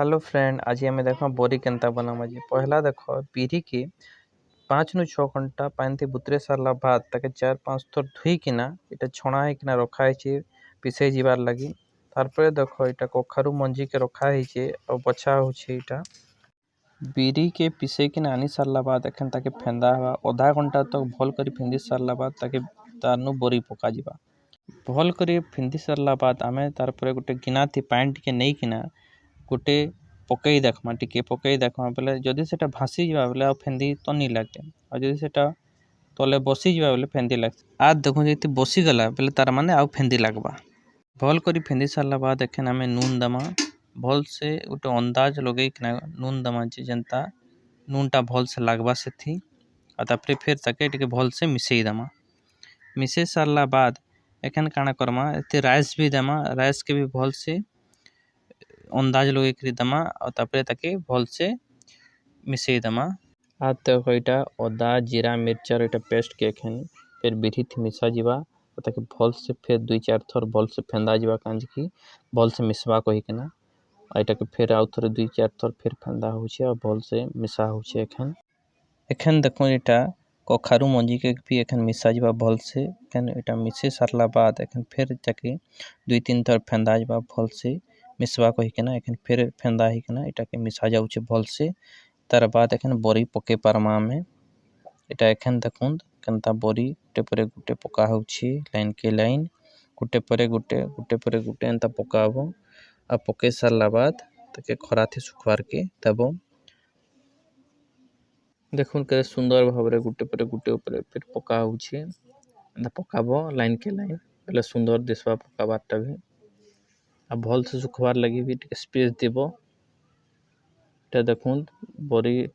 Hello friend, आज आम देख बरी केन्ता बनामा जे पहला देख बिरी के 5 नु 6 घंटा पानी थी बुतरे सारा बाद ताके 4-5 थर धुईकिना इटा छणा होकिना रखा है पिसे जीवार लगी। तारपर देख इटा कखारू मंजी के रखा है और बछा होटा बिरी के पिसे किना आनी सारा बाद एखन ताके फेंदा हवा आधा घंटा तक भल कर फेंदी सारा बाद ताके तारनु बरी पका जीवा भल कर फेंदी सारा बाद आमे तारपर गोटे गिना थी पानी टिके नहीं किना गोटे पकई देखमा टिके पकई देखमा बेले जदि सेटा भासी जावा बेले आ फेंदी तो नहीं लागते और जदि सेटा तले बसी जावा बेले फेंदी लागते आज देखो जति बसी गला बेले तार माने आ फेंदी लागबा भल करी फेंदी सारला बाद एखन आमे नून दमा भल से गोटे अंदाज लगे कि नून दमा जे जनता नूनटा भल से लागबा सेथी आ तापरे फिर ताके टिके भल से मिसई दमा मिसई सारला बाद एखन काना करमा एते राइस भी दमा राइस के भी भल से अंदाज लगे करी दमा और तापरे ताके भल से मिसई दमा आ तक इटा अदा जीरा मिर्चार इटा पेस्ट के एखन फिर बिरी थी मिसा जीवा और ताके भल से फिर 2-4 थर भल से फेंदा जीवा कांज की भल से मिसवा कहिकना आइटा के फिर आउ थर 2-4 थर फिर फेंदा होछे और भल से मिसा होछे एखन देखो इटा कखारू मंजी के भी एखन मिसा जीवा भल से एखन इटा मिसे सारला बाद एखन फिर ताके 2-3 थर फेंदा जीवा भल से मिसवा कहिकना एखन फिर फेंदा हिकना इटा के मिसा जाउछे भल से तार बाद एखन बरी पके पारमा में इटा एखन देखुन केनता बरी गुटे परे गुटे पका होछि लाइन के लाइन गुटे परे गुटे एंता पकाबो आ पके सारला बाद ताके खरा थी सुखवार के तब देखुन के सुंदर भाबरे गुटे परे गुटे ऊपर फिर पका होछि एंता पकाबो लाइन के लाइन बेले सुंदर दिसवा पकाबाटा भी आ भल से सुखवार लगी भी स्पेस देबो इटा देखुन बरी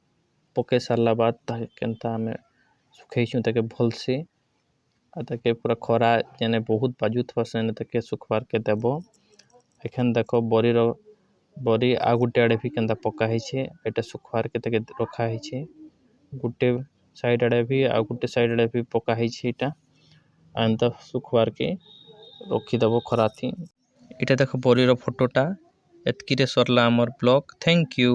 पके सारला बाद ताके केनता हमें सुखैछु ताके भल से आ ताके पूरा खरा जेने बहुत बाजुत फसेने ताके सुखवार के देबो एखन देखो बरी आ गुटे आड़े भी केनता पका है एटा सुखवार के ताके रखा है गुटे साइड आड़े भी आ गुटे साइड आड़े भी पका है एटा एंता सुखवार के रखी देबो खरा थी इटा देखो बरीर फोटोटा एतकी रे सरला हमर ब्लॉग थैंक यू।